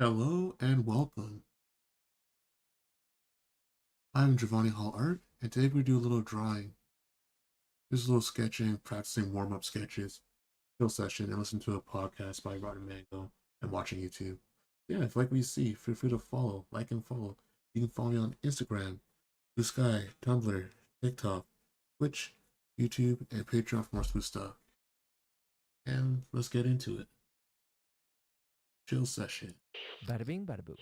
Hello and welcome. I'm Giovanni Hall Art, and today we do a little drawing. Just a little sketching, practicing warm-up sketches, chill session, and listen to a podcast by Rotten Mango and watching YouTube. Yeah, if you like what you see, feel free to follow, like and follow. You can follow me on Instagram, Blue Sky, Tumblr, TikTok, Twitch, YouTube, and Patreon for more smooth stuff. And let's get into it. Chill session. Bada bing, bada boo.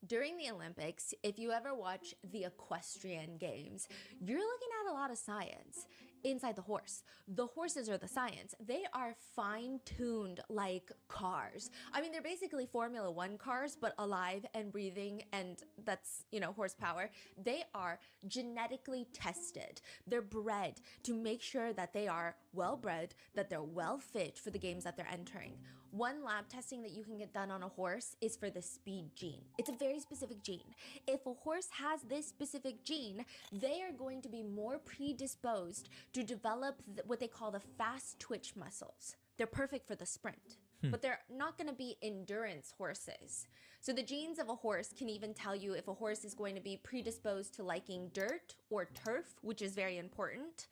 During the Olympics, if you ever watch the equestrian games, you're looking at a lot of science inside the horse. The horses are the science. They are fine-tuned like cars. I mean, they're basically Formula One cars, but alive and breathing, and that's, horsepower. They are genetically tested. They're bred to make sure that they are well-bred, that they're well fit for the games that they're entering. One lab testing that you can get done on a horse is for the speed gene. It's a very specific gene. If a horse has this specific gene, they are going to be more predisposed to develop what they call the fast twitch muscles. They're perfect for the sprint, but they're not going to be endurance horses. So the genes of a horse can even tell you if a horse is going to be predisposed to liking dirt or turf, which is very important.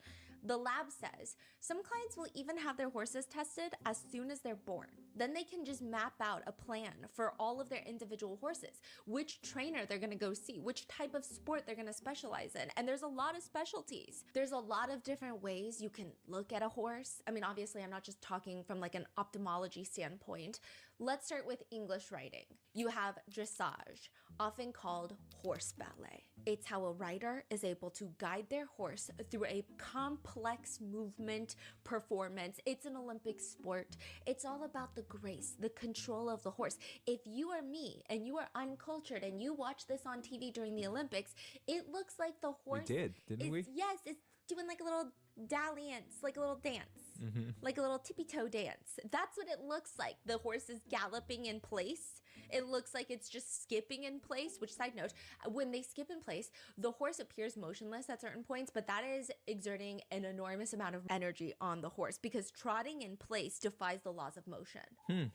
The lab says some clients will even have their horses tested as soon as they're born. Then they can just map out a plan for all of their individual horses, which trainer they're gonna go see, which type of sport they're gonna specialize in. And there's a lot of specialties. There's a lot of different ways you can look at a horse. I mean, obviously, I'm not just talking from like an ophthalmology standpoint. Let's start with English writing. You have dressage, often called horse ballet. It's how a rider is able to guide their horse through a complex movement performance. It's an Olympic sport. It's all about the grace, the control of the horse. If you are me and you are uncultured and you watch this on TV during the Olympics, it looks like the horse Didn't we? Yes, it's doing like a little dalliance, like a little dance. Like a little tippy toe dance. That's what it looks like. The horse is galloping in place. It looks like it's just skipping in place, which, side note, when they skip in place, the horse appears motionless at certain points, but that is exerting an enormous amount of energy on the horse because trotting in place defies the laws of motion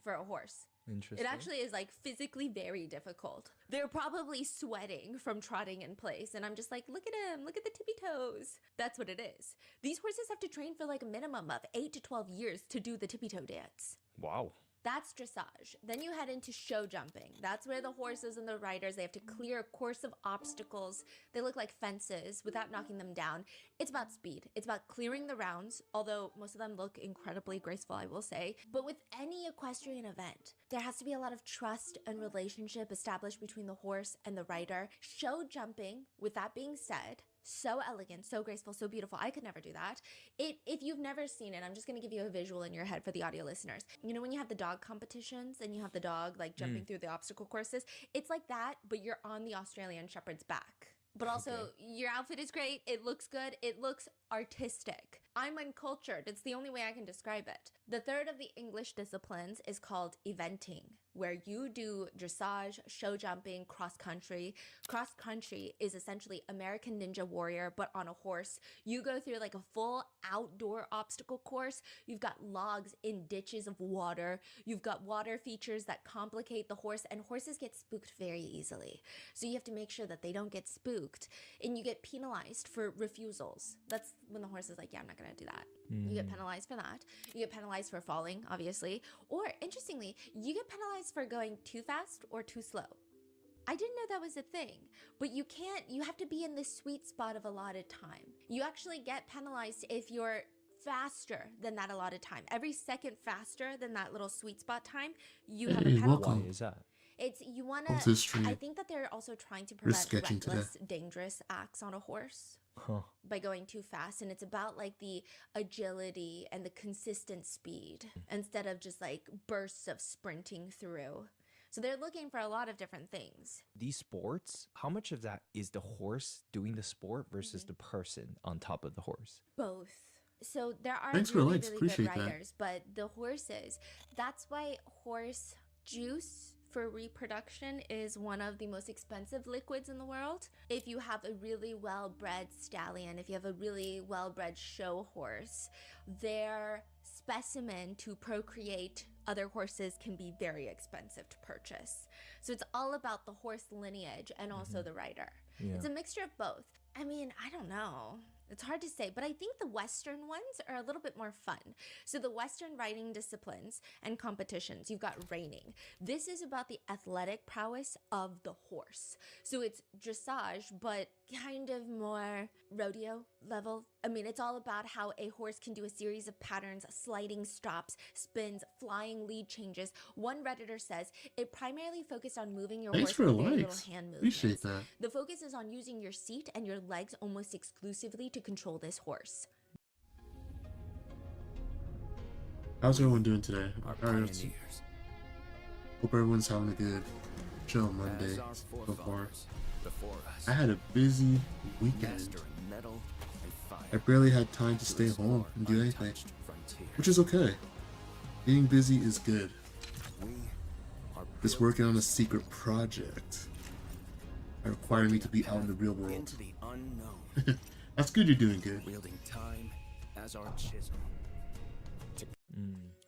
for a horse. Interesting. It actually is like physically very difficult. They're probably sweating from trotting in place. And I'm just like, look at him, look at the tippy toes. That's what it is. These horses have to train for like a minimum of 8 to 12 years to do the tippy toe dance. Wow. That's dressage. Then you head into show jumping. That's where the horses and the riders, they have to clear a course of obstacles. They look like fences without knocking them down. It's about speed. It's about clearing the rounds, although most of them look incredibly graceful, I will say. But with any equestrian event, there has to be a lot of trust and relationship established between the horse and the rider. Show jumping, with that being said, so elegant, so graceful, so beautiful. I could never do that. If you've never seen it, I'm just going to give you a visual in your head for the audio listeners. You know when you have the dog competitions and you have the dog like jumping through the obstacle courses? It's like that, but you're on the Australian Shepherd's back. But also, your outfit is great. It looks good. It looks artistic. I'm uncultured. It's the only way I can describe it. The third of the English disciplines is called eventing, where you do dressage, show jumping, cross country. Cross country is essentially American Ninja Warrior, but on a horse. You go through like a full outdoor obstacle course. You've got logs in ditches of water. You've got water features that complicate the horse, and horses get spooked very easily. So you have to make sure that they don't get spooked, and you get penalized for refusals. That's when the horse is like, yeah, I'm not going to do that. You get penalized for that. You get penalized for falling, obviously. Or, interestingly, you get penalized for going too fast or too slow. I didn't know that was a thing, but you have to be in the sweet spot of allotted time. You actually get penalized if you're faster than that allotted time. Every second faster than that little sweet spot time, you have a penalty. Welcome. Why is that? It's you want Welcome to to. the stream. I think that they're also trying to We're prevent sketching reckless, dangerous acts on a horse Huh. by going too fast, and it's about like the agility and the consistent speed instead of just like bursts of sprinting through. So they're looking for a lot of different things. These sports, how much of that is the horse doing the sport versus the person on top of the horse? Both. So there are Thanks for the really, likes. really Appreciate good that. riders, but the horses, that's why horse juice for reproduction is one of the most expensive liquids in the world. If you have a really well-bred stallion, if you have a really well-bred show horse, their specimen to procreate other horses can be very expensive to purchase. So it's all about the horse lineage and also the rider. Yeah. It's a mixture of both. I mean, I don't know. It's hard to say, but I think the Western ones are a little bit more fun. So the Western riding disciplines and competitions, you've got reining. This is about the athletic prowess of the horse. So it's dressage, but kind of more rodeo level. I mean, it's all about how a horse can do a series of patterns, sliding stops, spins, flying lead changes. One Redditor says it primarily focused on moving your Thanks horse for with the very little likes. hand Appreciate movements. that. The focus is on using your seat and your legs almost exclusively to control this horse. How's everyone doing today? Our Hope pioneers, everyone's having a good chill Monday as our so far. forefathers before us, I had a busy weekend. mastering metal and fire. I barely had time to to stay home explore and do anything, untouched frontiers. which is okay. Being busy is good. We are Just built working on a secret project that required me to be out in the real world. into the unknown, That's good, you're doing good. wielding time as our chisel.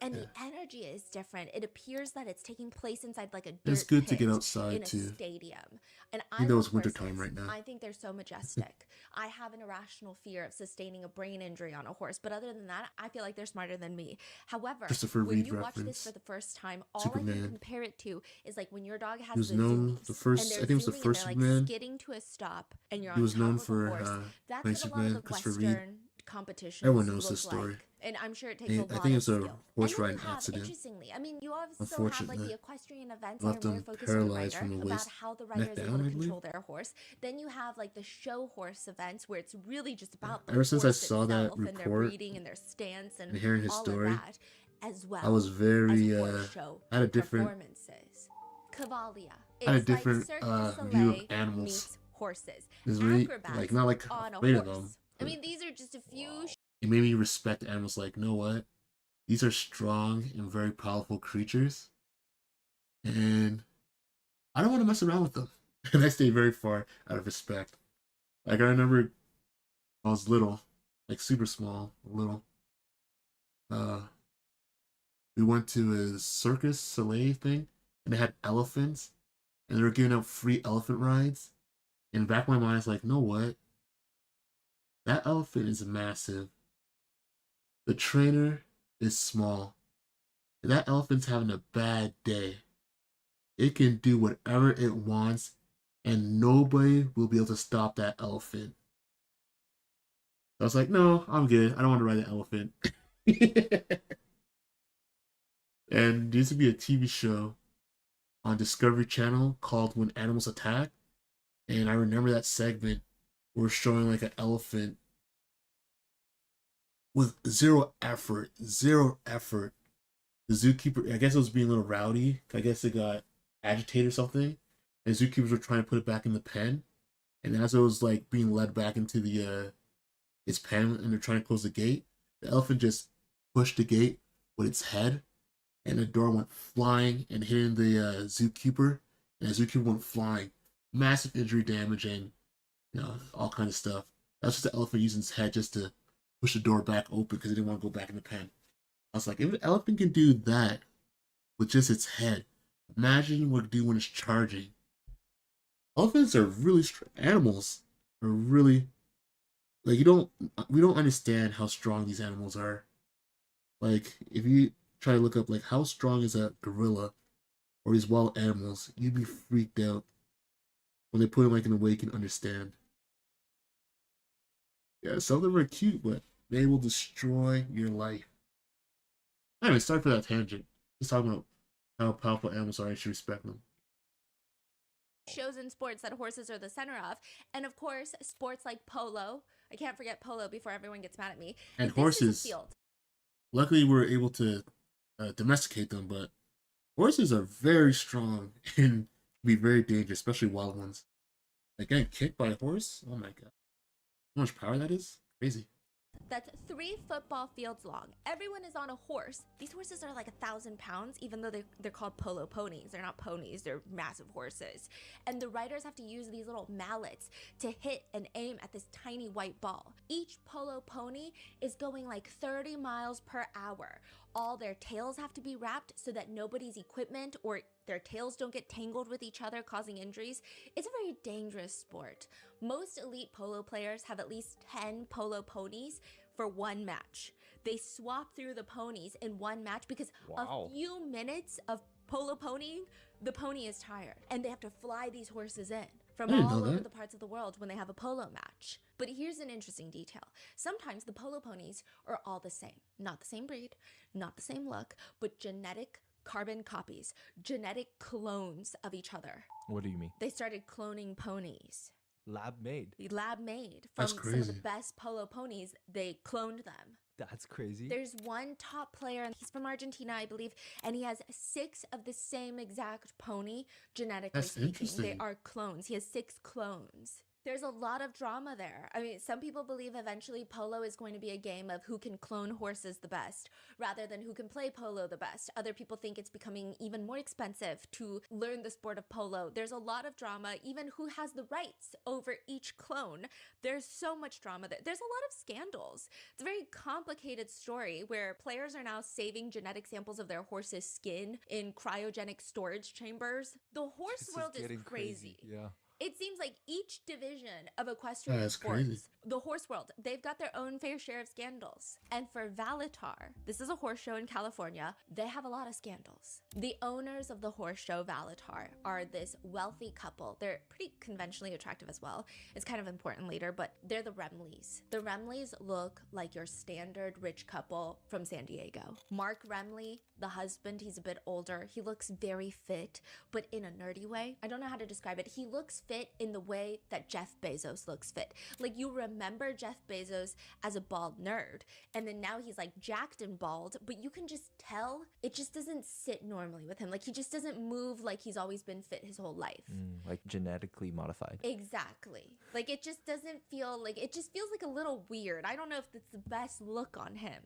And the energy is different. It appears that it's taking place inside like a dirt It's good to get pit outside, in a too. stadium. And I Even though love it's winter horses. time right now. I think they're so majestic. I have an irrational fear of sustaining a brain injury on a horse, but other than that, I feel like they're smarter than me. However, Christopher when Reeve you watch this reference. for the first time, all I Superman. can compare it to is like when your dog has He was the known zoomies, the first- and I they're think it was the zooming first and they're like Superman. skidding to a stop, and you're He on was top known of a for, horse. playing That's what a lot of Superman, the Christopher Reeve. Western competitions Everyone knows look this story. like. And I'm sure it takes And a lot I think of it's a skill. horse And then riding you have, accident. Interestingly, I mean, you also have like Unfortunately, the equestrian events left that are more him focused on the paralyzed rider, from the about waist how the neck rider is down, able I to believe. control their horse. Then you have like the show horse events where it's really just about the Ever since I horse saw that itself and their report breeding and their stance and and hearing his all story, of that, as well I was very, as horse show I had a different, performances. Cavalia. I had a It's different like Cirque du view of Soleil animals. meets horses. It's really, Acrobats like, not like on a afraid of horse. them. I mean, these are just a few It made me respect animals. Like, you know what? These are strong and very powerful creatures, and I don't want to mess around with them. And I stay very far out of respect. Like, I remember when I was little, like super small, little. We went to a Circus Soleil thing, and they had elephants, and they were giving out free elephant rides. And back in my mind, I was like, know what? That elephant is massive. The trainer is small. And that elephant's having a bad day. It can do whatever it wants, and nobody will be able to stop that elephant. I was like, no, I'm good. I don't want to ride an elephant. And there used to be a TV show on Discovery Channel called When Animals Attack. And I remember that segment where showing like an elephant with zero effort. The zookeeper, I guess it was being a little rowdy. I guess it got agitated or something. And zookeepers were trying to put it back in the pen. And as it was like being led back into the its pen and they're trying to close the gate, the elephant just pushed the gate with its head. And the door went flying and hitting the zookeeper. And the zookeeper went flying. Massive injury damage and, you know, all kind of stuff. That's just the elephant using its head just to push the door back open because it didn't want to go back in the pen. I was like, if an elephant can do that with just its head, imagine what it can do when it's charging. Elephants are really animals are really like we don't understand how strong these animals are. Like if you try to look up like how strong is a gorilla or these wild animals, you'd be freaked out when they put them like in a way you can understand. Yeah, some of them are cute, but they will destroy your life. Anyway, sorry for that tangent. Just talking about how powerful animals are. I should respect them. shows in sports that horses are the center of. And of course, sports like polo. I can't forget polo before everyone gets mad at me. And This is a horses. field. Luckily, we were able to domesticate them, but horses are very strong and be very dangerous, especially wild ones. Like getting kicked by a horse? Oh my god. How much power that is? Crazy. that's 3 football fields long. Everyone is on a horse. These horses are like 1,000 pounds, even though they're called polo ponies. They're not ponies, they're massive horses. And the riders have to use these little mallets to hit and aim at this tiny white ball. Each polo pony is going like 30 miles per hour. All their tails have to be wrapped so that nobody's equipment or their tails don't get tangled with each other, causing injuries. It's a very dangerous sport. Most elite polo players have at least 10 polo ponies for one match. They swap through the ponies in one match because Wow. a few minutes of polo ponying, the pony is tired. And they have to fly these horses in from didn't all know over that. the parts of the world when they have a polo match. But here's an interesting detail. Sometimes the polo ponies are all the same. Not the same breed, not the same look, but genetic carbon copies, genetic clones of each other. What do you mean? They started cloning ponies. Lab made. Lab made from That's some of the crazy. best polo ponies. They cloned them. That's crazy. There's one top player, and he's from Argentina, I believe, and he has 6 of the same exact pony, genetically That's speaking. They interesting. are clones. He has 6 clones. There's a lot of drama there. I mean, some people believe eventually polo is going to be a game of who can clone horses the best rather than who can play polo the best. Other people think it's becoming even more expensive to learn the sport of polo. There's a lot of drama, even who has the rights over each clone. There's so much drama there. There's a lot of scandals. It's a very complicated story where players are now saving genetic samples of their horse's skin in cryogenic storage chambers. The horse This world is getting crazy. Yeah. It seems like each division of equestrian That's sports, crazy. the horse world, they've got their own fair share of scandals. And for Valatar, this is a horse show in California, they have a lot of scandals. The owners of the horse show Valatar are this wealthy couple. They're pretty conventionally attractive as well. It's kind of important later, but they're the Remleys. The Remleys look like your standard rich couple from San Diego. Mark Remley, the husband, he's a bit older. He looks very fit, but in a nerdy way. I don't know how to describe it. He looks fit in the way that Jeff Bezos looks fit. Like, you remember Jeff Bezos as a bald nerd, and then now he's like jacked and bald, but you can just tell it just doesn't sit normally with him. Like, he just doesn't move like he's always been fit his whole life. Like genetically modified. Exactly. Like, it just doesn't feel like, it just feels like a little weird. I don't know if it's the best look on him.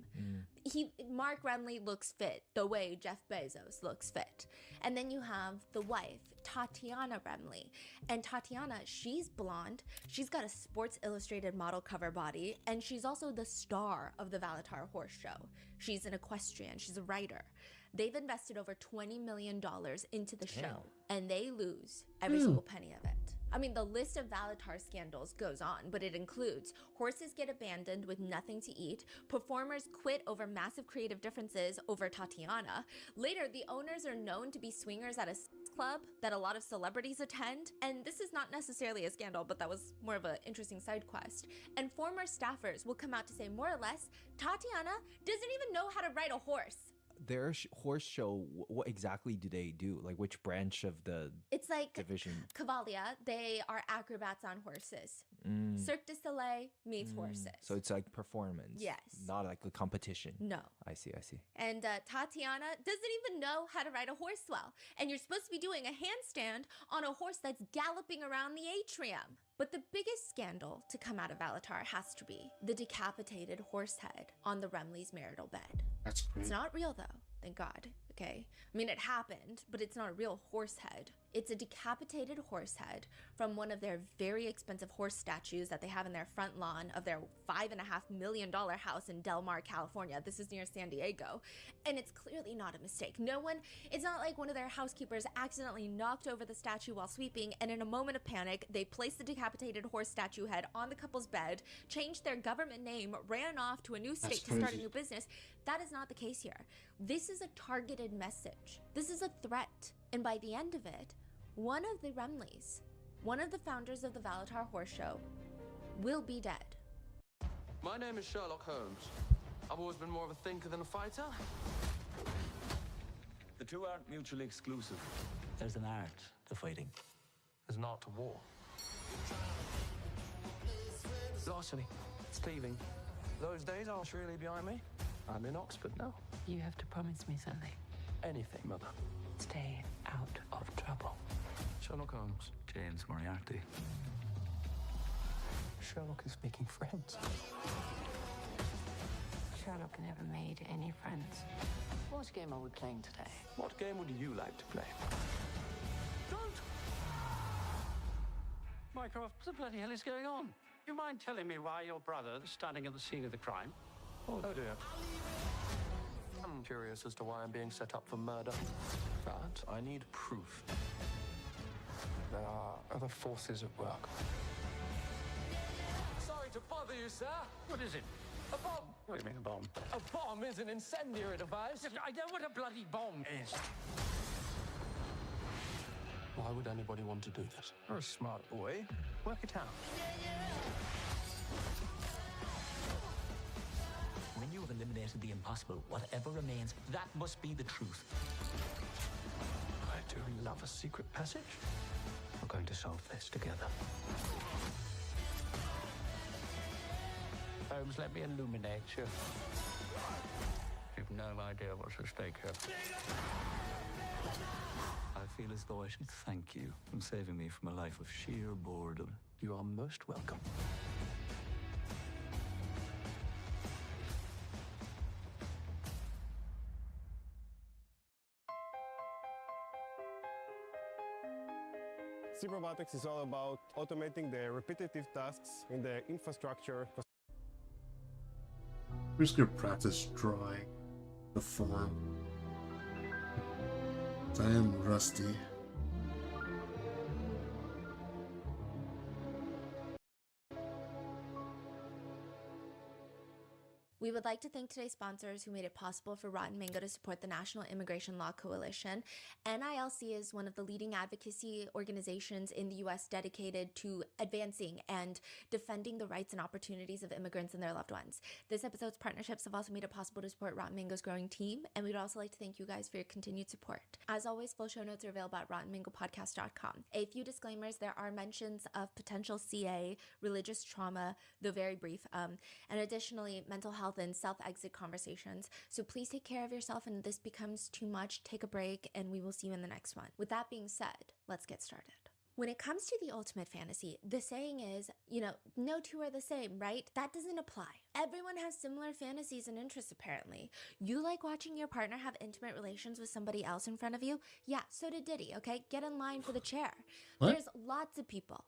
Mark Remley looks fit the way Jeff Bezos looks fit. And then you have the wife, Tatiana Remley. And Tatiana, she's blonde. She's got a Sports Illustrated model cover body, and she's also the star of the Valatar Horse Show. She's an equestrian. She's a writer. They've invested over $20 million into the show, and they lose every single penny of it. I mean, the list of Valatar scandals goes on, but it includes horses get abandoned with nothing to eat, performers quit over massive creative differences over Tatiana. Later, the owners are known to be swingers at a club that a lot of celebrities attend, and this is not necessarily a scandal, but that was more of an interesting side quest. And former staffers will come out to say more or less, Tatiana doesn't even know how to ride a horse. Their horse show, what exactly do they do? Like, which branch of the It's like division? Cavalia, they are acrobats on horses. Cirque du Soleil meets horses. So it's like performance. Yes. Not like a competition. No. I see. And Tatiana doesn't even know how to ride a horse well. And you're supposed to be doing a handstand on a horse that's galloping around the atrium. But the biggest scandal to come out of Valatar has to be the decapitated horse head on the Remley's marital bed. That's It's crazy. not real though, thank God, okay? I mean, it happened, but it's not a real horse head. It's a decapitated horse head from one of their very expensive horse statues that they have in their front lawn of their $5.5 million house in Del Mar, California. This is near San Diego. And it's clearly not a mistake. It's not like one of their housekeepers accidentally knocked over the statue while sweeping, and in a moment of panic, they placed the decapitated horse statue head on the couple's bed, changed their government name, ran off to a new state to start a crazy. new business. That is not the case here. This is a targeted message. This is a threat. And by the end of it, one of the Remleys, one of the founders of the Valatar Horse Show, will be dead. My name is Sherlock Holmes. I've always been more of a thinker than a fighter. The two aren't mutually exclusive. There's an art to fighting. There's an art to war. Larceny, thieving. Those days are surely behind me. I'm in Oxford now. You have to promise me something. Anything, Mother. Stay out of trouble. Sherlock Holmes. James Moriarty. Sherlock is making friends. Sherlock never made any friends. What game are we playing today? What game would you like to play? Don't! Mycroft, what the bloody hell is going on? You mind telling me why your brother is standing at the scene of the crime? Oh dear. I'm curious as to why I'm being set up for murder. But I need proof. There are other forces at work. Sorry to bother you, sir. What is it? A bomb! What do you mean a bomb? A bomb is an incendiary device. I know what a bloody bomb is. Why would anybody want to do this? You're a smart boy. Work it out. When you have eliminated the impossible, whatever remains, that must be the truth. I do love a secret passage. We're going to solve this together. Holmes, let me illuminate you. You've no idea what's at stake here. I feel as though I should thank you for saving me from a life of sheer boredom. You are most welcome. C Robotics is all about automating the repetitive tasks in the infrastructure. We're just gonna practice drawing the form. I am rusty. We would like to thank today's sponsors who made it possible for Rotten Mango to support the National Immigration Law Coalition. NILC is one of the leading advocacy organizations in the U.S. dedicated to advancing and defending the rights and opportunities of immigrants and their loved ones. This episode's partnerships have also made it possible to support Rotten Mango's growing team, and we'd also like to thank you guys for your continued support. As always, full show notes are available at rottenmangopodcast.com. A few disclaimers: there are mentions of potential CA, religious trauma, though very brief, and additionally, mental health and self-exit conversations. So please take care of yourself, and if this becomes too much, take a break, and we will see you in the next one. With that being said, let's get started. When it comes to the ultimate fantasy, the saying is, no two are the same, right? That doesn't apply. Everyone has similar fantasies and interests, apparently. You like watching your partner have intimate relations with somebody else in front of you? Yeah, so did Diddy, okay? Get in line for the chair. What? There's lots of people.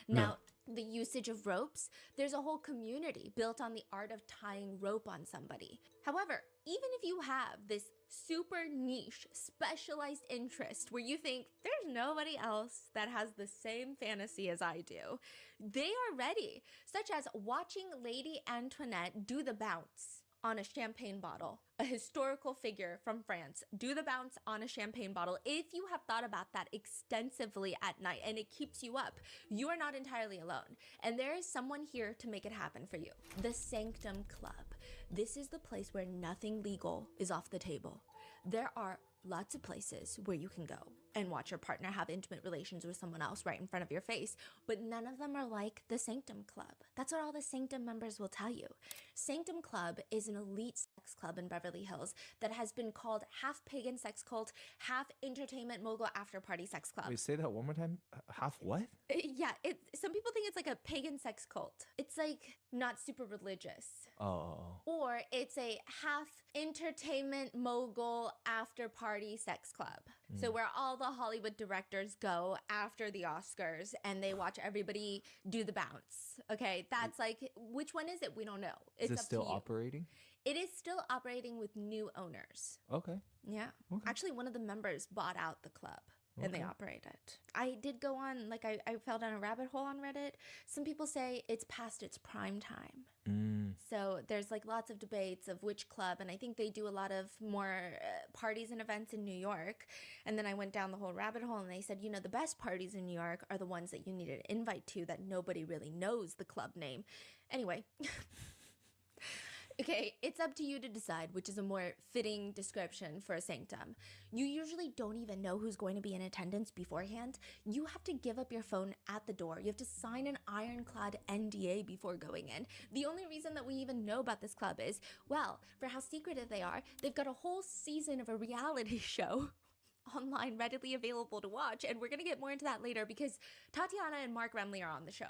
Now, the usage of ropes, there's a whole community built on the art of tying rope on somebody. However, even if you have this super niche, specialized interest where you think there's nobody else that has the same fantasy as I do, they are ready, such as watching Lady Antoinette do the bounce on a champagne bottle. A historical figure from France do the bounce on a champagne bottle. If you have thought about that extensively at night and it keeps you up, you are not entirely alone. And there is someone here to make it happen for you. The Sanctum Club. This is the place where nothing legal is off the table. There are lots of places where you can go and watch your partner have intimate relations with someone else right in front of your face, but none of them are like the Sanctum Club. That's what all the Sanctum members will tell you. Sanctum Club is an elite sex club in Beverly Hills that has been called half pagan sex cult, half entertainment mogul after party sex club. Wait, say that one more time. Half what? Yeah, some people think it's like a pagan sex cult. It's like not super religious. Oh. Or it's a half entertainment mogul after party sex club. So where all the Hollywood directors go after the Oscars and they watch everybody do the bounce. Okay, that's like, which one is it? We don't know. Is It's it up still to you. operating? It is still operating with new owners. Okay. Yeah. Okay. Actually, one of the members bought out the club. And they Okay. operate it. I did go on, like I fell down a rabbit hole on Reddit. Some people say it's past its prime time. So there's like lots of debates of which club. And I think they do a lot of more parties and events in New York. And then I went down the whole rabbit hole and they said, the best parties in New York are the ones that you need an invite to that nobody really knows the club name. Anyway. Okay, it's up to you to decide which is a more fitting description for a sanctum. You usually don't even know who's going to be in attendance beforehand. You have to give up your phone at the door. You have to sign an ironclad NDA before going in. The only reason that we even know about this club is, well, for how secretive they are, they've got a whole season of a reality show online readily available to watch, and we're going to get more into that later because Tatiana and Mark Remley are on the show.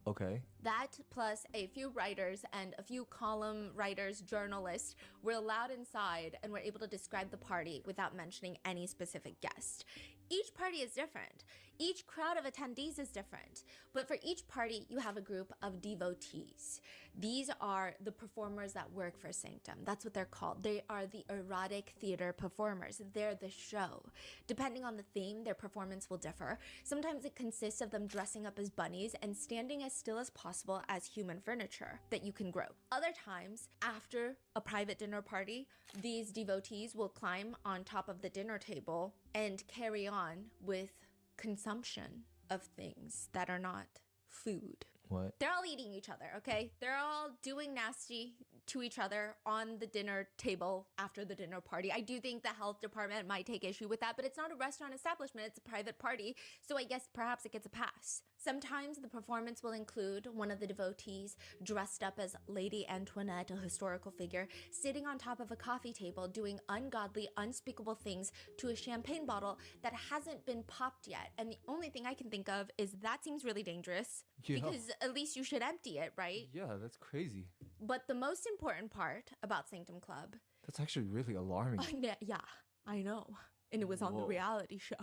Okay. That plus a few writers and a few column writers, journalists were allowed inside and were able to describe the party without mentioning any specific guest. Each party is different. Each crowd of attendees is different. But for each party, you have a group of devotees. These are the performers that work for Sanctum. That's what they're called. They are the erotic theater performers. They're the show. Depending on the theme, their performance will differ. Sometimes it consists of them dressing up as bunnies and standing as still as possible as human furniture that you can grow. Other times, after a private dinner party, these devotees will climb on top of the dinner table and carry on with consumption of things that are not food. What? They're all eating each other, okay? They're all doing nasty to each other on the dinner table after the dinner party. I do think the health department might take issue with that, but it's not a restaurant establishment, it's a private party, so I guess perhaps it gets a pass. Sometimes the performance will include one of the devotees dressed up as Lady Antoinette, a historical figure, sitting on top of a coffee table doing ungodly, unspeakable things to a champagne bottle that hasn't been popped yet. And the only thing I can think of is that seems really dangerous. Yeah. Because at least you should empty it, right? Yeah, that's crazy. But the most important part about Sanctum Club, That's actually really alarming. yeah, I know. And it was on the Whoa. reality show.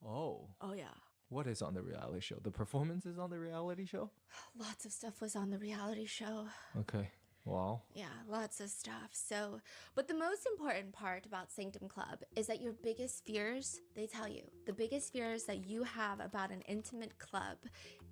Oh. Oh, yeah. What is on the reality show? The performances on the reality show? Lots of stuff was on the reality show. Okay. Wow. Yeah, lots of stuff. So, but the most important part about Sanctum Club is that your biggest fears, they tell you, the biggest fears that you have about an intimate club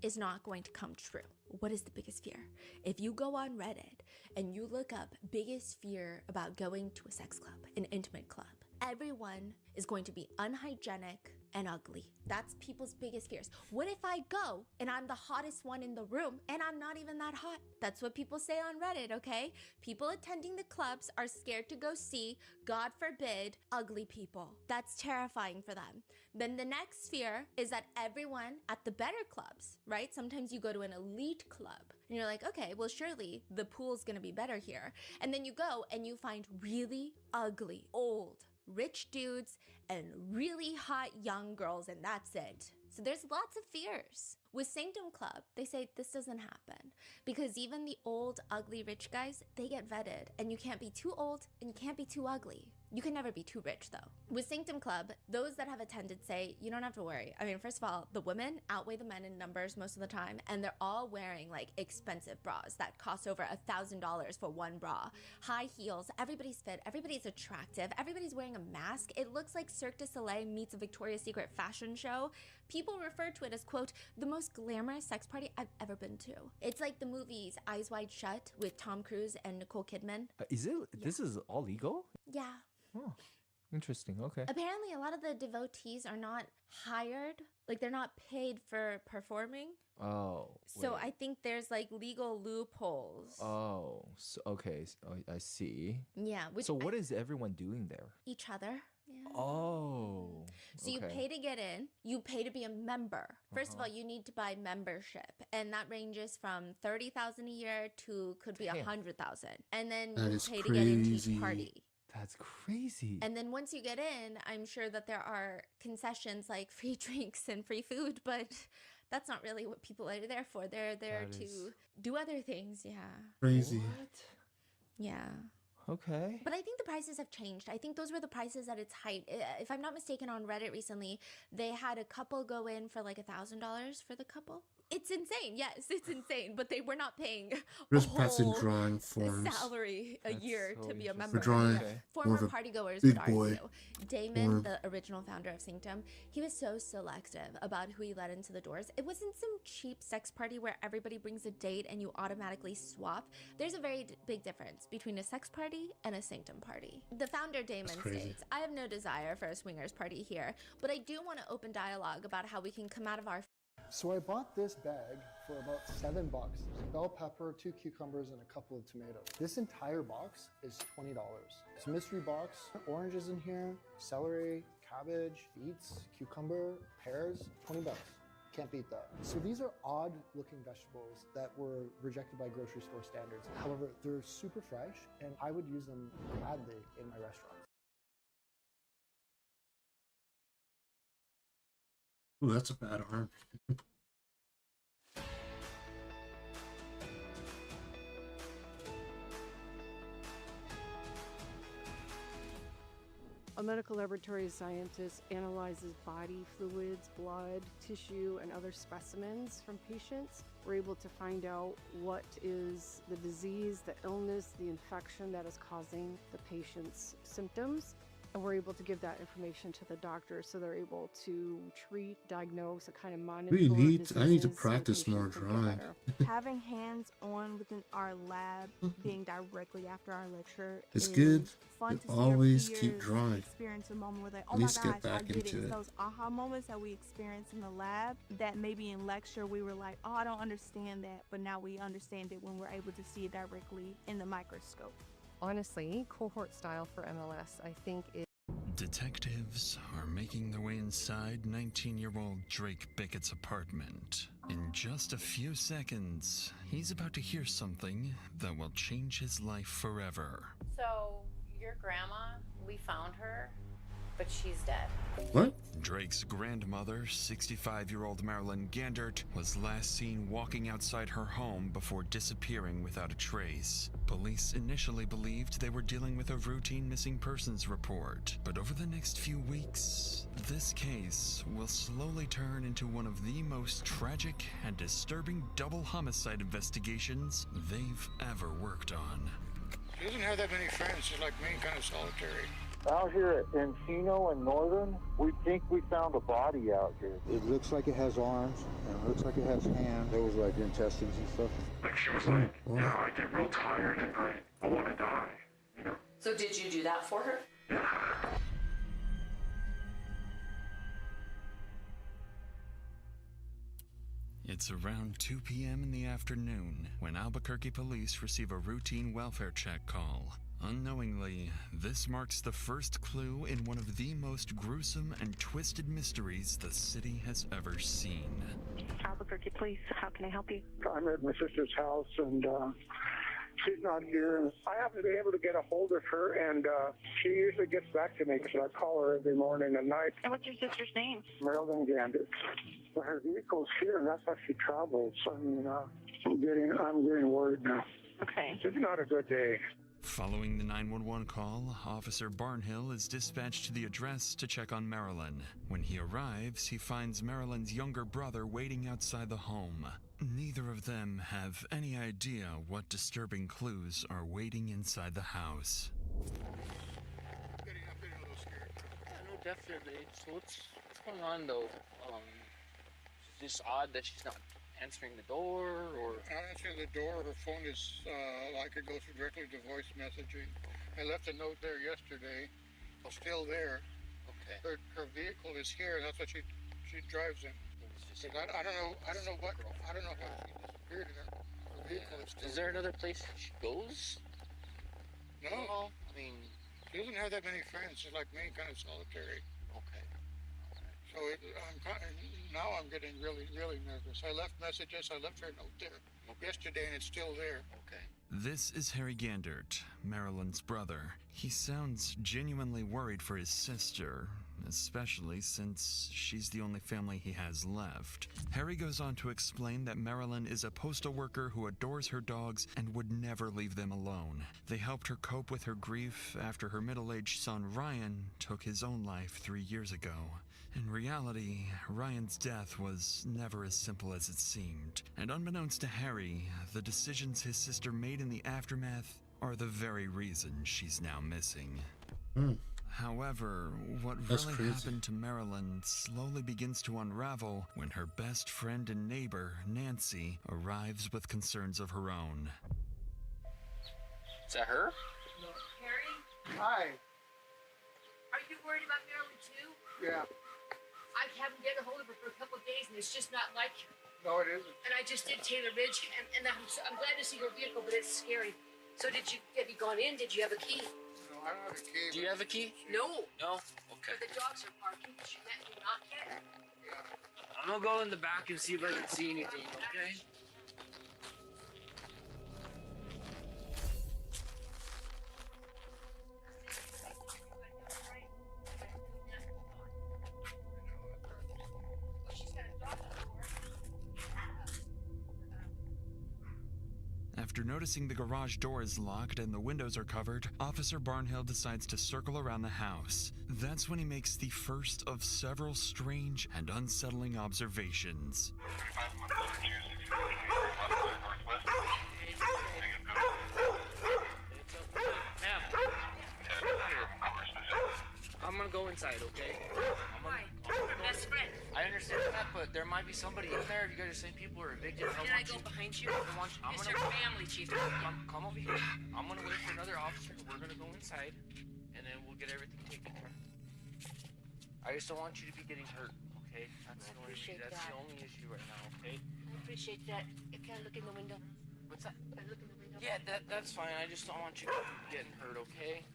is not going to come true. What is the biggest fear? If you go on Reddit and you look up biggest fear about going to a sex club, an intimate club, everyone is going to be unhygienic and ugly. That's people's biggest fears. What if I go and I'm the hottest one in the room and I'm not even that hot? That's what people say on Reddit, okay? People attending the clubs are scared to go see, God forbid, ugly people. That's terrifying for them. Then the next fear is that everyone at the better clubs, right? Sometimes you go to an elite club and you're like, okay, well, surely the pool's gonna be better here. And then you go and you find really ugly, old, rich dudes and really hot young girls, and that's it. So there's lots of fears. With Sanctum Club, they say this doesn't happen because even the old, ugly, rich guys, they get vetted, and you can't be too old and you can't be too ugly. You can never be too rich though. With Sanctum Club, those that have attended say, you don't have to worry. I mean, first of all, the women outweigh the men in numbers most of the time, and they're all wearing like expensive bras that cost over $1,000 for one bra. High heels, everybody's fit, everybody's attractive, everybody's wearing a mask. It looks like Cirque du Soleil meets a Victoria's Secret fashion show. People refer to it as, quote, the most glamorous sex party I've ever been to. It's like the movies Eyes Wide Shut with Tom Cruise and Nicole Kidman. Is it? This is all legal? Yeah. Oh, interesting. Okay. Apparently, a lot of the devotees are not hired, like they're not paid for performing. Oh. So wait. I think there's like legal loopholes. Oh, so, okay. I see. Yeah. Which So what is everyone doing there? each other. Yeah. Oh. So you okay. pay to get in, you pay to be a member. First of all, you need to buy membership, and that ranges from 30,000 a year to could be Damn. 100,000. And then That you is pay to get into crazy. each party. That's crazy. And then once you get in, I'm sure that there are concessions like free drinks and free food, but that's not really what people are there for. They're there That to is- do other things. Yeah. Crazy. What? Yeah. Okay. But I think the prices have changed. I think those were the prices at its height. If I'm not mistaken, on Reddit recently, they had a couple go in for like $1,000 for the couple. It's insane. Yes, it's insane. But they were not paying Just a pressing whole drawing forms. salary a That's year so to be a interesting. member. For drawing Yeah. more Former of a partygoers big would boy argue. Damon, form. the original founder of Sanctum, he was so selective about who he let into the doors. It wasn't some cheap sex party where everybody brings a date and you automatically swap. There's a very big difference between a sex party and a Sanctum party. The founder, Damon, crazy. states, I have no desire for a swingers party here, but I do want to open dialogue about how we can come out of our So I bought this bag for about $7. Bell pepper, 2 cucumbers, and a couple of tomatoes. This entire box is $20. It's a mystery box. Oranges in here, celery, cabbage, beets, cucumber, pears, $20. Can't beat that. So these are odd looking vegetables that were rejected by grocery store standards. However, they're super fresh and I would use them gladly in my restaurant. Ooh, that's a bad arm. A medical laboratory scientist analyzes body fluids, blood, tissue, and other specimens from patients. We're able to find out what is the disease, the illness, the infection that is causing the patient's symptoms. And we're able to give that information to the doctor so they're able to treat, diagnose, and kind of monitor. I need to diseases so the practice more patient can get drawing. better. Having hands on within our lab, being directly after our lecture, It's is good. fun to to see always our keep peers drawing. experience a moment where they, oh At my least gosh, get back I get into it. it. Those aha moments that we experience in the lab that maybe in lecture we were like, oh, I don't understand that, but now we understand it when we're able to see it directly in the microscope. Honestly, cohort style for MLS, I think, is Detectives are making their way inside 19-year-old Drake Bickett's apartment. In just a few seconds, he's about to hear something that will change his life forever. So, your grandma, we found her, but she's dead. What? Drake's grandmother, 65-year-old Marilyn Gandert, was last seen walking outside her home before disappearing without a trace. Police initially believed they were dealing with a routine missing persons report, but over the next few weeks, this case will slowly turn into one of the most tragic and disturbing double homicide investigations they've ever worked on. She doesn't have that many friends. She's like me, kind of solitary. Out here at Encino and Northern, we think we found a body out here. It looks like it has arms, and it looks like it has hands. There was like intestines and stuff. Like she was like, I get real tired and I want to die, you know? So did you do that for her? It's around 2 p.m. in the afternoon when Albuquerque police receive a routine welfare check call. Unknowingly, this marks the first clue in one of the most gruesome and twisted mysteries the city has ever seen. Albuquerque Police, how can I help you? I'm at my sister's house, and she's not here. I haven't been able to get a hold of her, and she usually gets back to me because I call her every morning and night. And what's your sister's name? Marilyn Gandert. Well, her vehicle's here, and that's how she travels. I mean, I'm getting worried now. Okay. It's not a good day. Following the 911 call, Officer Barnhill is dispatched to the address to check on Marilyn. When he arrives, he finds Marilyn's younger brother waiting outside the home. Neither of them have any idea what disturbing clues are waiting inside the house. I'm getting a little scared. Yeah, no, definitely. So what's going on though? Is this odd that she's not answering the door, or? Not answering the door. Her phone is like it goes directly to voice messaging. I left a note there yesterday. It's still there. Okay. Her vehicle is here. That's what she drives in. I don't know what she disappeared in. Her vehicle is still. Is there another place she goes? No. I mean, she doesn't have that many friends. She's like me, kind of solitary. Okay. So now I'm getting really, really nervous. I left messages. I left her a note there yesterday, and it's still there. Okay. This is Harry Gandert, Marilyn's brother. He sounds genuinely worried for his sister, especially since she's the only family he has left. Harry goes on to explain that Marilyn is a postal worker who adores her dogs and would never leave them alone. They helped her cope with her grief after her middle-aged son Ryan took his own life 3 years ago. In reality, Ryan's death was never as simple as it seemed, and unbeknownst to Harry, the decisions his sister made in the aftermath are the very reason she's now missing. However, what really happened to Marilyn slowly begins to unravel when her best friend and neighbor, Nancy, arrives with concerns of her own. Is that her? Harry? Hi. Are you worried about Marilyn too? Yeah. I haven't get a hold of her for a couple of days, and it's just not like her. No, it isn't. And I just did Taylor Ridge, and I'm glad to see her vehicle, but it's scary. So have you gone in? Did you have a key? No, I don't have a key. Do you have a key? No. No? Okay. But the dogs are barking. Did you not yet? I'm gonna go in the back and see if I can see anything, okay? After noticing the garage door is locked and the windows are covered, Officer Barnhill decides to circle around the house. That's when he makes the first of several strange and unsettling observations. I'm gonna go inside, okay? Why? Best friend. I understand that, but there might be somebody in there. You guys are saying people are evicted. Can I go behind you? It's your family, Chief. Come over here. I'm gonna wait for another officer. We're gonna go inside, and then we'll get everything taken care of. I just don't want you to be getting hurt, okay? That's the only issue right now, okay? I appreciate that. Can I look in the window? What's that? Can I look in the window? Yeah, that's fine. I just don't want you getting hurt, okay?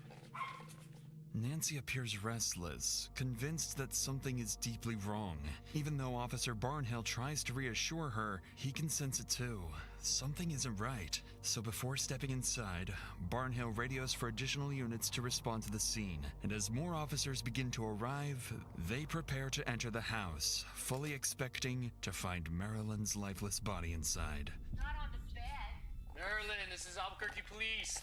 Nancy appears restless, convinced that something is deeply wrong. Even though Officer Barnhill tries to reassure her, he can sense it too. Something isn't right. So before stepping inside, Barnhill radios for additional units to respond to the scene. And as more officers begin to arrive, they prepare to enter the house, fully expecting to find Marilyn's lifeless body inside. Not on the bed. Marilyn, this is Albuquerque Police.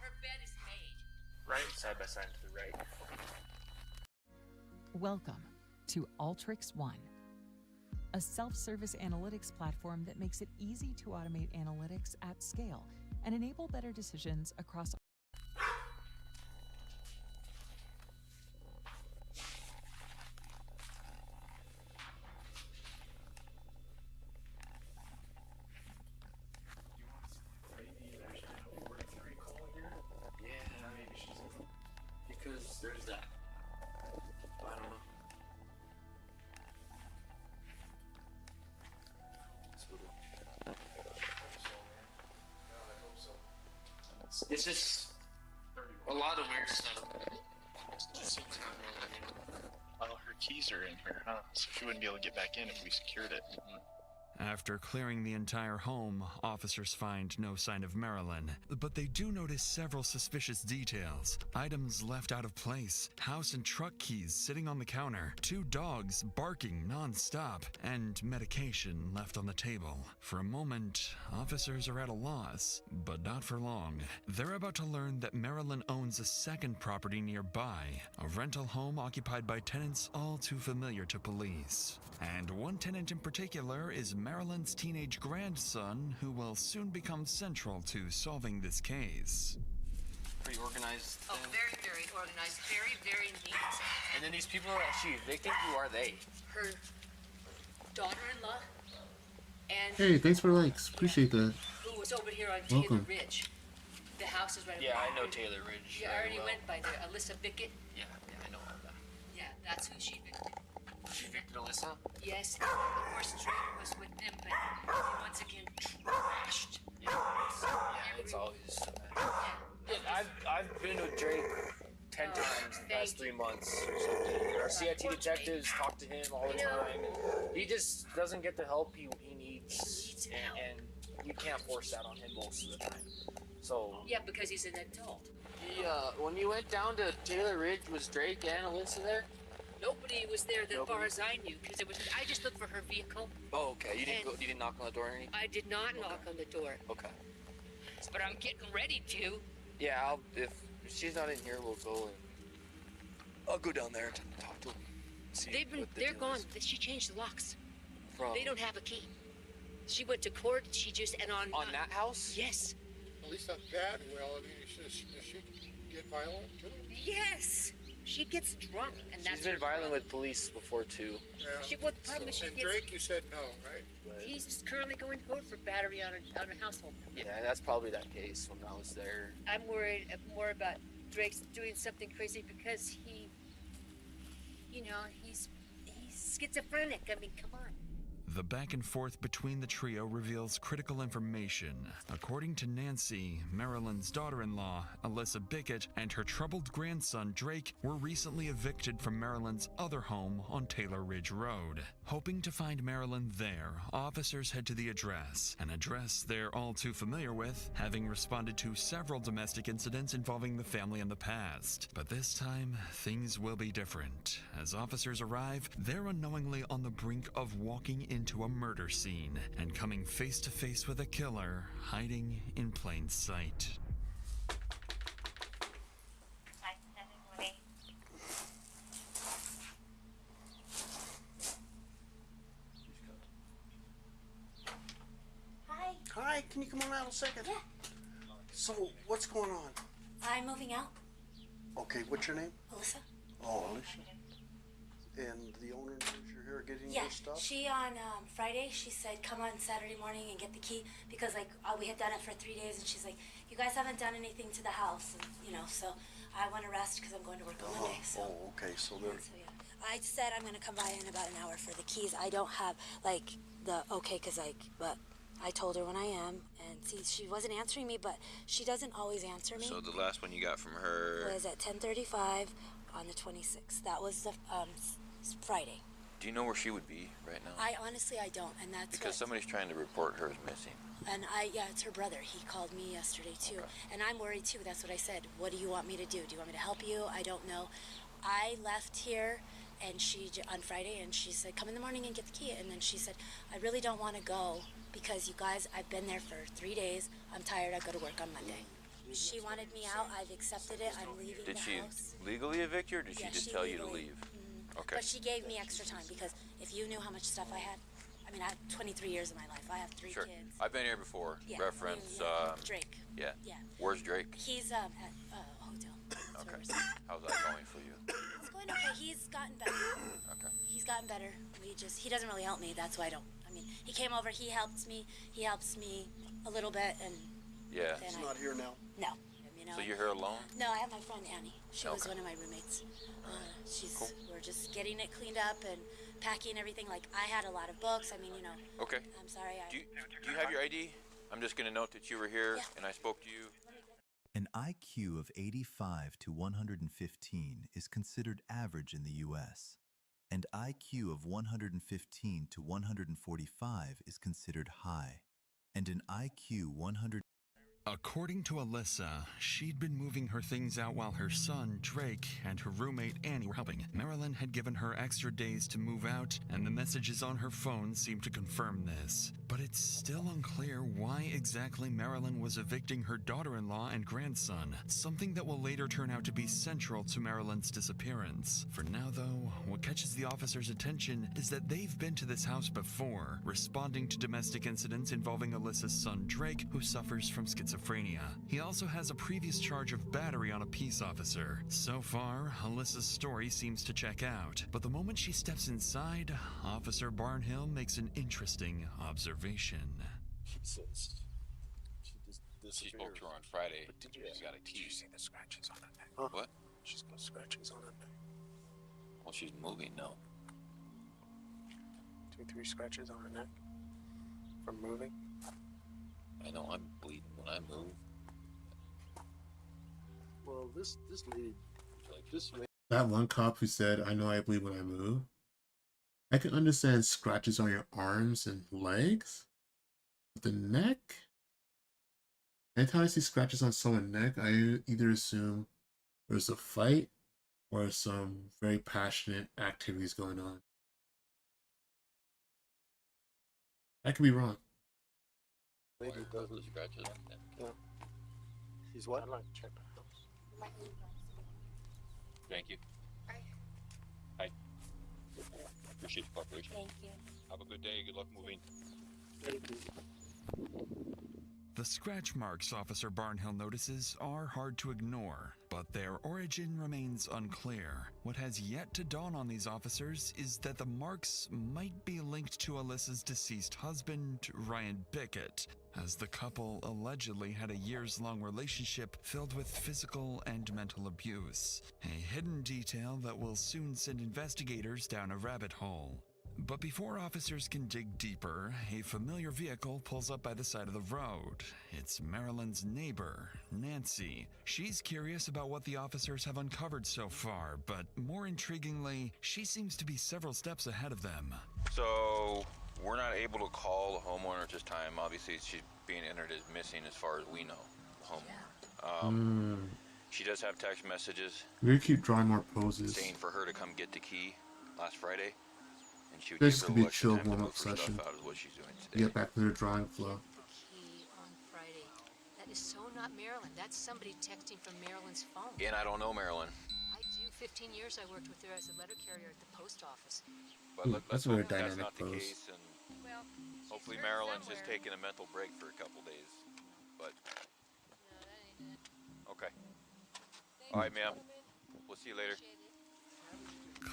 Her bed is made. Right, side by side to the right. Welcome to Alteryx One, a self-service analytics platform that makes it easy to automate analytics at scale and enable better decisions across. Because there's that. I don't know. It's just a lot of weird stuff. Just seems well, her keys are in here, huh? So she wouldn't be able to get back in if we secured it. After clearing the entire home, officers find no sign of Marilyn, but they do notice several suspicious details. Items left out of place, house and truck keys sitting on the counter, 2 dogs barking non-stop, and medication left on the table. For a moment, officers are at a loss, but not for long. They're about to learn that Marilyn owns a second property nearby, a rental home occupied by tenants all too familiar to police. And one tenant in particular is Marilyn's teenage grandson, who will soon become central to solving this case. Pretty organized. Oh, very, very organized. Very, very neat. And then these people are actually evicted. Who are they? Her daughter-in-law and Hey, thanks for likes. Appreciate that. who was over here on Taylor Welcome. Ridge. The house is right. Yeah, I know Taylor Ridge. Yeah, I very already well. went by there. Alyssa Bickett. Yeah, I know her. Yeah, that's who she evicted. She evicted Alyssa? Yes, of course Drake was with them, but he once again trashed. Yeah, it's always so bad. Yeah, I've been with Drake 10 times in the past 3 months or something. Our CIT detectives talk to him all the time. And he just doesn't get the help he needs, and you can't force that on him most of the time. So Yeah, because he's an adult. when you went down to Taylor Ridge, was Drake and Alyssa there? Nobody was there as far as I knew, because I just looked for her vehicle. Oh, okay. You didn't And- You didn't knock on the door or anything? I did not knock on the door, Okay. but I'm getting ready to. Yeah, if she's not in here, we'll go and I'll go down there and talk to him. See They're gone. She changed the locks. From They don't have a key. She went to court. She just on that house. Yes. At least not that well. I mean, does she get violent too? Yes. She gets drunk, and that's She's been her violent problem. with police before too. Yeah. What the problem is she And gets. Drake, you said no, right? He's currently going to court for battery on a household. Yeah, that's probably that case when I was there. I'm worried more about Drake's doing something crazy because he's schizophrenic. I mean, come on. The back and forth between the trio reveals critical information. According to Nancy, Marilyn's daughter-in-law, Alyssa Bickett, and her troubled grandson, Drake, were recently evicted from Marilyn's other home on Taylor Ridge Road. Hoping to find Marilyn there, officers head to the address, an address they're all too familiar with, having responded to several domestic incidents involving the family in the past. But this time, things will be different. As officers arrive, they're unknowingly on the brink of walking into a murder scene and coming face to face with a killer hiding in plain sight. Hi, can you come on out a second? Yeah. So, what's going on? I'm moving out. Okay, what's your name? Alyssa? Oh, Alicia. And the owner knows you're here getting Yeah, your stuff? she on Friday, she said come on Saturday morning and get the key because like we had done it for 3 days and she's like, you guys haven't done anything to the house, and, you know, so I want to rest because I'm going to work on Monday. So. Oh, okay, so there. So yeah, I said I'm gonna come by in about an hour for the keys. I don't have like the okay, cause like, but I told her when I am, and see, she wasn't answering me, but she doesn't always answer me. So the last one you got from her Was at 10:35 on the 26th. That was the Friday. Do you know where she would be right now? I honestly I don't, and that's Because somebody's trying to report her as missing. And yeah, it's her brother. He called me yesterday too, and I'm worried too. That's what I said. What do you want me to do? Do you want me to help you? I don't know. I left here, and she on Friday, and she said, "Come in the morning and get the key." And then she said, "I really don't want to go because you guys, I've been there for 3 days. I'm tired. I go to work on Monday." She wanted me out. I've accepted it. I'm leaving Did the she house. legally evict you, or did she Yeah, just she tell you to legally- leave? Okay. But she gave me extra time because if you knew how much stuff I had, I mean, I had 23 years of my life. I have 3 Sure. kids. I've been here before. Yeah, Reference, Drake. Yeah. Yeah. Where's Drake? He's at a hotel. Okay. How's that going for you? It's going okay. He's gotten better. Okay. He's gotten better. He doesn't really help me. That's why I don't. I mean, he came over. He helps me. He helps me a little bit, and Yeah. then He's not here now. No. You know, So you're here alone? No, I have my friend Annie. She was Okay. one of my roommates. We're just getting it cleaned up and packing everything. Like I had a lot of books. I mean, you know. Okay. I'm sorry. Do you have your ID? I'm just going to note that you were here and I spoke to you. An IQ of 85 to 115 is considered average in the U.S., and IQ of 115 to 145 is considered high, and an IQ 100. According to Alyssa, she'd been moving her things out while her son, Drake, and her roommate, Annie, were helping. Marilyn had given her extra days to move out, and the messages on her phone seemed to confirm this. But it's still unclear why exactly Marilyn was evicting her daughter-in-law and grandson, something that will later turn out to be central to Marilyn's disappearance. For now, though, what catches the officers' attention is that they've been to this house before, responding to domestic incidents involving Alyssa's son, Drake, who suffers from schizophrenia. He also has a previous charge of battery on a peace officer. So far, Alyssa's story seems to check out, but the moment she steps inside, Officer Barnhill makes an interesting observation. She says she just disappeared. She spoke to her on Friday. But did you She got a key. Did you see the scratches on her neck? Huh? What? She's got scratches on her neck. Well, she's moving now. 2-3 scratches on her neck from moving. I know I'm bleeding when I move. Well, this lady, like this lady. That one cop who said, "I know I bleed when I move." I can understand scratches on your arms and legs. But the neck? Anytime I see scratches on someone's neck, I either assume there's a fight or some very passionate activities going on. I could be wrong. Lady doesn't. Scratches on that. Yeah. He's what? I'd like to check the house. Thank you. Hi. Appreciate the cooperation. Thank you. Have a good day. Good luck moving. Thank you. The scratch marks Officer Barnhill notices are hard to ignore, but their origin remains unclear. What has yet to dawn on these officers is that the marks might be linked to Alyssa's deceased husband, Ryan Bickett, as the couple allegedly had a years-long relationship filled with physical and mental abuse, a hidden detail that will soon send investigators down a rabbit hole. But before officers can dig deeper, a familiar vehicle pulls up by the side of the road. It's Marilyn's neighbor, Nancy. She's curious about what the officers have uncovered so far, but more intriguingly, she seems to be several steps ahead of them. So we're not able to call the homeowner at this time. Obviously, she's being entered as missing as far as we know. The homeowner. She does have text messages. We're gonna keep drawing more poses. Saying for her to come get the key last Friday, and she would This give could her be a the chill time to warm-up move her session. stuff out is what she's doing today. Get back to the drawing flow. Key on Friday. That is so not Marilyn. That's somebody texting from Marilyn's phone. And I don't know Marilyn. I do. 15 years I worked with her as a letter carrier at the post office. But let's that's a very hope that's dynamic not the pose. case, and Well, hopefully Marilyn's just taking a mental break for a couple days. But okay. All right, ma'am. We'll see you later.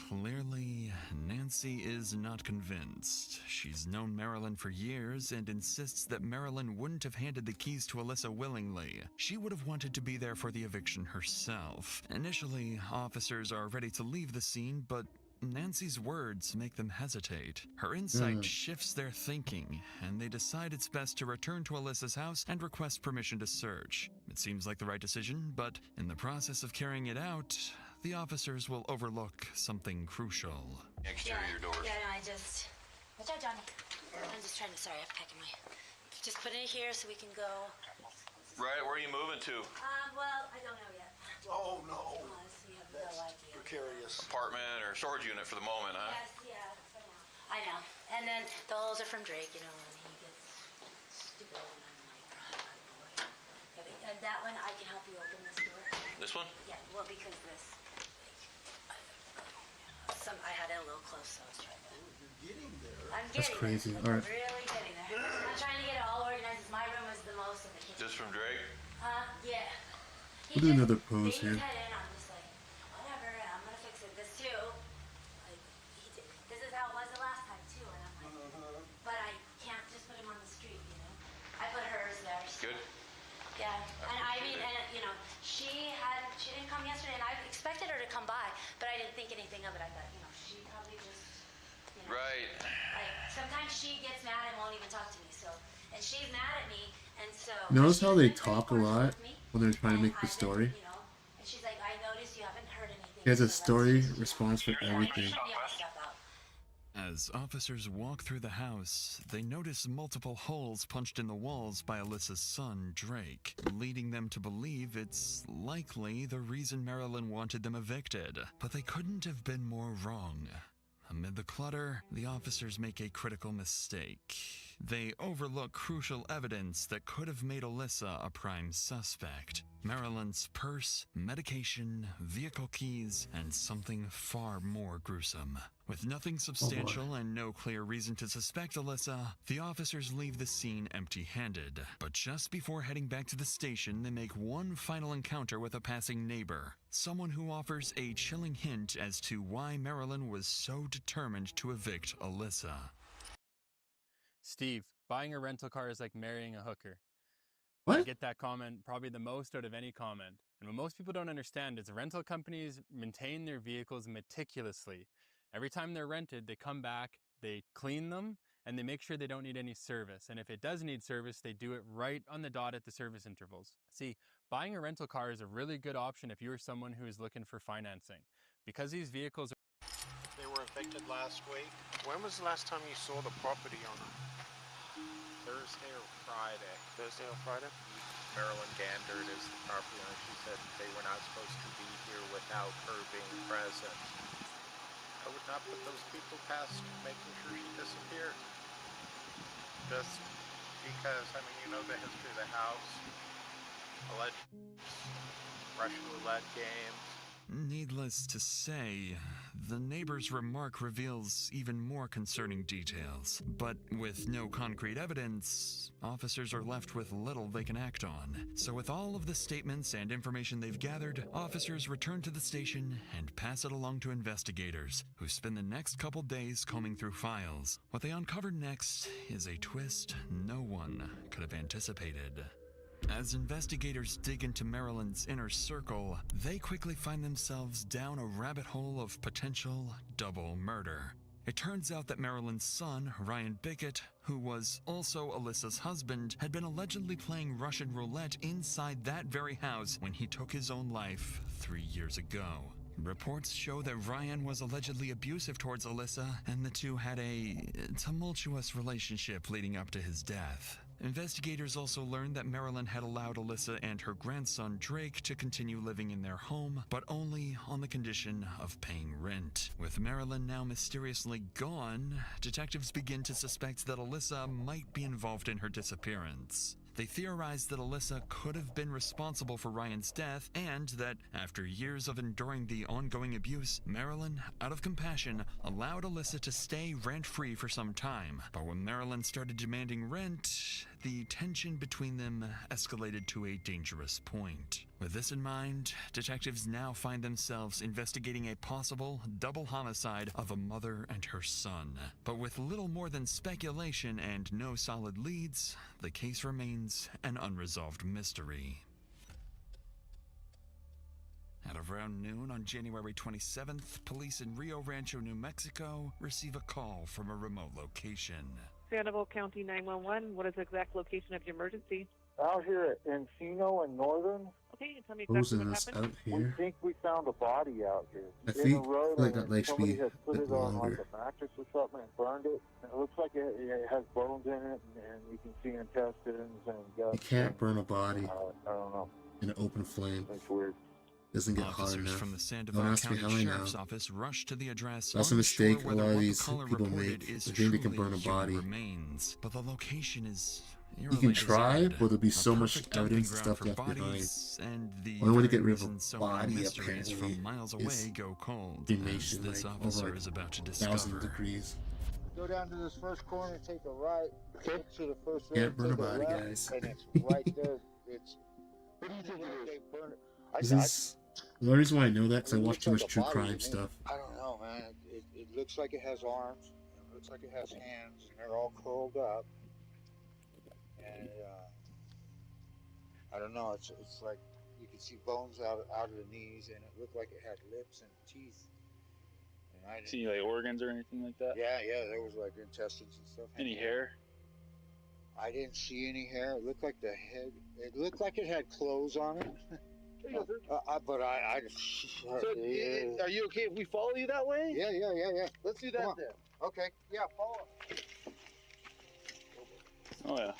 Clearly, Nancy is not convinced. She's known Marilyn for years and insists that Marilyn wouldn't have handed the keys to Alyssa willingly. She would have wanted to be there for the eviction herself. Initially, officers are ready to leave the scene, but Nancy's words make them hesitate. Her insight shifts their thinking, and they decide it's best to return to Alyssa's house and request permission to search. It seems like the right decision, but in the process of carrying it out, the officers will overlook something crucial. Exterior doors. Yeah, no, I just... Watch out, Johnny. I'm just trying to... Sorry, I'm packing my... Just put it here so we can go... Right, where are you moving to? Well, I don't know yet. Oh, no. Honestly, I have no idea. Precarious. Apartment or storage unit for the moment, huh? Yes, yeah, for now. I know. And then the holes are from Drake, you know, when he gets stupid and I'm like, oh, boy. And that one, I can help you open this door. This one? Yeah, well, because this... I had it a little close, so I was trying to... You're getting there. I'm That's getting crazy. there. All right. Really getting there. I'm trying to get it all organized. My room was the most in the kitchen. Just from Drake? Yeah. We'll do another pose Banged here. his head in. I'm just like, whatever, I'm gonna fix it. This too. Like, this is how it was the last time too, and I'm like, but I can't just put him on the street, you know. I put hers there. So. Good. Yeah, and I mean, and you know, she didn't come yesterday, and I expected her to come by, but I didn't think anything of it. I thought, you know, she probably just, you know, Right. like sometimes she gets mad and won't even talk to me. So, and she's mad at me, and so. Notice how they talk a lot when they're trying to make the story. You know, and she's like, I noticed you haven't heard anything. He has a story response for everything. As officers walk through the house, they notice multiple holes punched in the walls by Alyssa's son, Drake, leading them to believe it's likely the reason Marilyn wanted them evicted. But they couldn't have been more wrong. Amid the clutter, the officers make a critical mistake. They overlook crucial evidence that could have made Alyssa a prime suspect. Marilyn's purse, medication, vehicle keys, and something far more gruesome. With nothing substantial and no clear reason to suspect Alyssa, the officers leave the scene empty-handed. But just before heading back to the station, they make one final encounter with a passing neighbor. Someone who offers a chilling hint as to why Marilyn was so determined to evict Alyssa. Steve, buying a rental car is like marrying a hooker. What? I get that comment probably the most out of any comment. And what most people don't understand is rental companies maintain their vehicles meticulously. Every time they're rented, they come back, they clean them, and they make sure they don't need any service. And if it does need service, they do it right on the dot at the service intervals. See, buying a rental car is a really good option if you're someone who is looking for financing. Because these vehicles are... They were evicted last week. When was the last time you saw the property owner? Thursday or Friday. Thursday or Friday? Marilyn Gandert is the property owner. She said they were not supposed to be here without her being present. I would not put those people past making sure she disappeared. Just because, I mean, you know the history of the house. Alleged Russian roulette games. Needless to say, the neighbor's remark reveals even more concerning details. But with no concrete evidence, officers are left with little they can act on. So with all of the statements and information they've gathered, officers return to the station and pass it along to investigators, who spend the next couple days combing through files. What they uncover next is a twist no one could have anticipated. As investigators dig into Marilyn's inner circle, they quickly find themselves down a rabbit hole of potential double murder. It turns out that Marilyn's son, Ryan Bickett, who was also Alyssa's husband, had been allegedly playing Russian roulette inside that very house when he took his own life 3 years ago. Reports show that Ryan was allegedly abusive towards Alyssa, and the two had a tumultuous relationship leading up to his death. Investigators also learned that Marilyn had allowed Alyssa and her grandson Drake to continue living in their home, but only on the condition of paying rent. With Marilyn now mysteriously gone, detectives begin to suspect that Alyssa might be involved in her disappearance. They theorized that Alyssa could have been responsible for Ryan's death, and that, after years of enduring the ongoing abuse, Marilyn, out of compassion, allowed Alyssa to stay rent-free for some time. But when Marilyn started demanding rent, the tension between them escalated to a dangerous point. With this in mind, detectives now find themselves investigating a possible double homicide of a mother and her son. But with little more than speculation and no solid leads, the case remains an unresolved mystery. At around noon on January 27th, police in Rio Rancho, New Mexico receive a call from a remote location. Sandoval County 911, what is the exact location of your emergency? Out here at Encino and Northern, Okay, tell me Who's exactly in what this happened. out we here? think we found a body out here. I in think the road, like and that lake should somebody be has a put bit it on like longer. a mattress or something and burned it. And it looks like it has bones in it, and you can see intestines and guts. You can't burn a body I don't know. in an open flame. It's weird. Doesn't get hot Officers enough. from the Don't Sandoval ask me County how I Sheriff's know. Office rushed to the address. That's a unsure mistake a whether lot of what the these caller people reported make. is They think they can truly burn a human body. remains, but the location is You eerily can try, deserted. but there'll be A so much perfect dumping evidence and ground stuff for left behind. bodies, and the Only way to very get rid of a reason so many body, mysteries apparently, from miles away is go cold, as cremation, this like, officer over is about to 1,000 discover. degrees. Go down to this first corner, take a right, look to the first Can't road, burn a take a body, left, guys. and it's right there. It's. What do you think it is? They burn it. This is the only reason why I know that because I It watch looks too like much a true body to crime me. stuff. I don't know, man. It looks like it has arms. It looks like it has hands, and they're all curled up. And I don't know. It's like you can see bones out of the knees, and it looked like it had lips and teeth. And I didn't See like organs or anything like that? Yeah, there was like intestines and stuff. Any hair? I didn't see any hair. It looked like the head. It looked like it had clothes on it. But I So, are you okay if we follow you that way? Yeah. Let's do that Come on. then. Okay, yeah, follow. Oh yeah.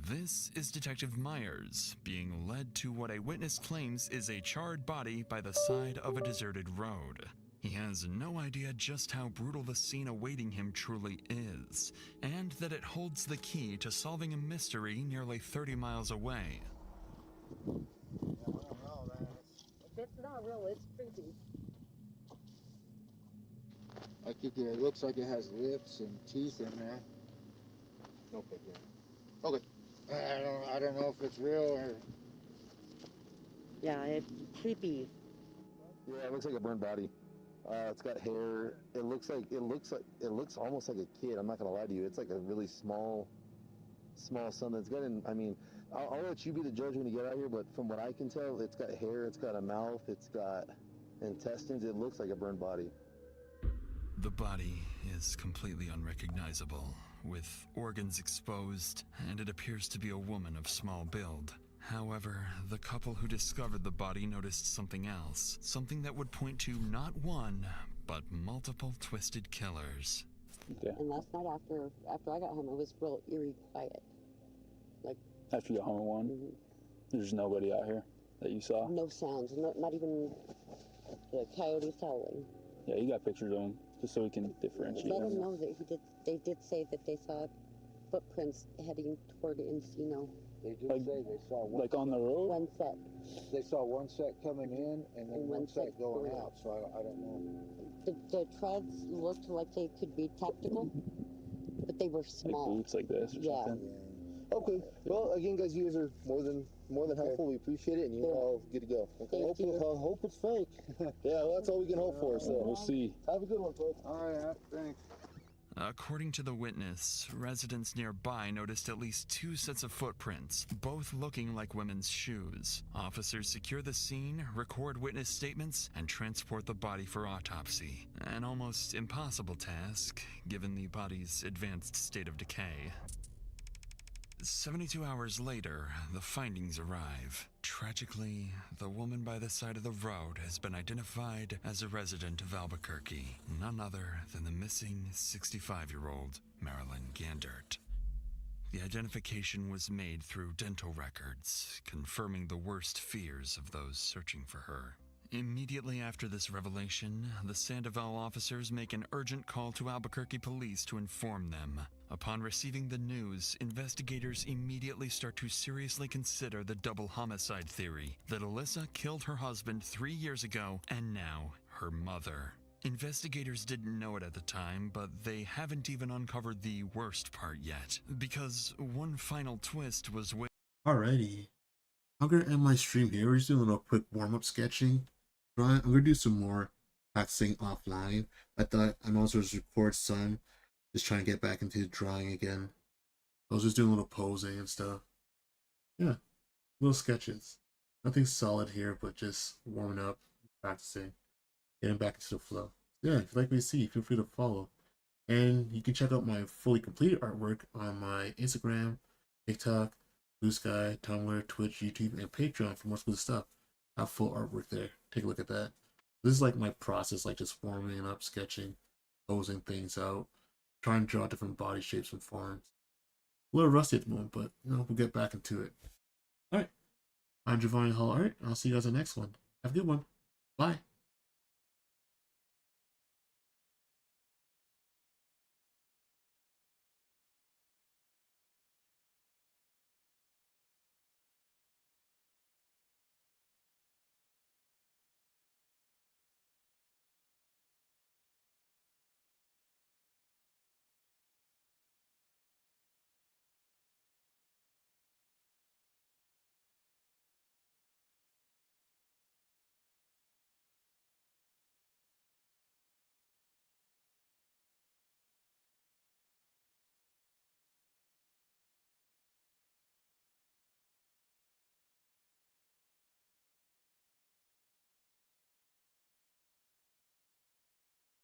This is Detective Myers, being led to what a witness claims is a charred body by the side of a deserted road. He has no idea just how brutal the scene awaiting him truly is, and that it holds the key to solving a mystery nearly 30 miles away. It's not real, it's creepy. I think it looks like it has lips and teeth in there. Okay. I don't know if it's real or. Yeah, it's creepy. Yeah, it looks like a burned body. It's got hair. It looks almost like a kid. I'm not gonna lie to you. It's like a really small son that's got I mean, I'll let you be the judge when you get out here, but from what I can tell, it's got hair, it's got a mouth, it's got intestines. It looks like a burned body. The body is completely unrecognizable, with organs exposed, and it appears to be a woman of small build. However, the couple who discovered the body noticed something else, something that would point to not one, but multiple twisted killers. Okay. And last night after I got home, it was real eerie quiet. Like After you got home at 1, there's nobody out here that you saw? no sounds, not even the coyotes howling. Yeah, you got pictures of them, just so we can differentiate Let them. them know that they did say that they saw footprints heading toward Encino. They did say they saw one. Like on the road? One set. They saw one set coming in and then one set going out. So I don't know. The treads looked like they could be tactical, but they were Like small. boots like this or Yeah. something? Okay. Well, again, guys, you guys are more than helpful. We appreciate it, and you're all good to go. Okay. Hope it's fake. Yeah, well, that's all we can hope for. So We'll see. Have a good one, folks. All right, thanks. According to the witness, residents nearby noticed at least 2 sets of footprints, both looking like women's shoes. Officers secure the scene, record witness statements, and transport the body for autopsy. An almost impossible task, given the body's advanced state of decay. 72 hours later, the findings arrive. Tragically, the woman by the side of the road has been identified as a resident of Albuquerque, none other than the missing 65-year-old Marilyn Gandert. The identification was made through dental records, confirming the worst fears of those searching for her. Immediately after this revelation, the Sandoval officers make an urgent call to Albuquerque police to inform them. Upon receiving the news, investigators immediately start to seriously consider the double homicide theory that Alyssa killed her husband 3 years ago and now her mother. Investigators didn't know it at the time, but they haven't even uncovered the worst part yet, because one final twist was with— Alrighty. I'm gonna end my stream here. We're just doing a little quick warm-up sketching. I'm gonna do some more practicing offline. I thought I might as well just record some, just trying to get back into drawing again. I was just doing a little posing and stuff. Yeah, little sketches. Nothing solid here, but just warming up, practicing, getting back into the flow. Yeah, if you'd like me to see, feel free to follow. And you can check out my fully completed artwork on my Instagram, TikTok, Blue Sky, Tumblr, Twitch, YouTube, and Patreon for more cool stuff. I have full artwork there. Take a look at that. This is like my process, like just warming up, sketching, posing things out, trying to draw different body shapes and forms. A little rusty at the moment, but we'll get back into it. Alright. I'm Giovanni Hall Art, and I'll see you guys in the next one. Have a good one. Bye.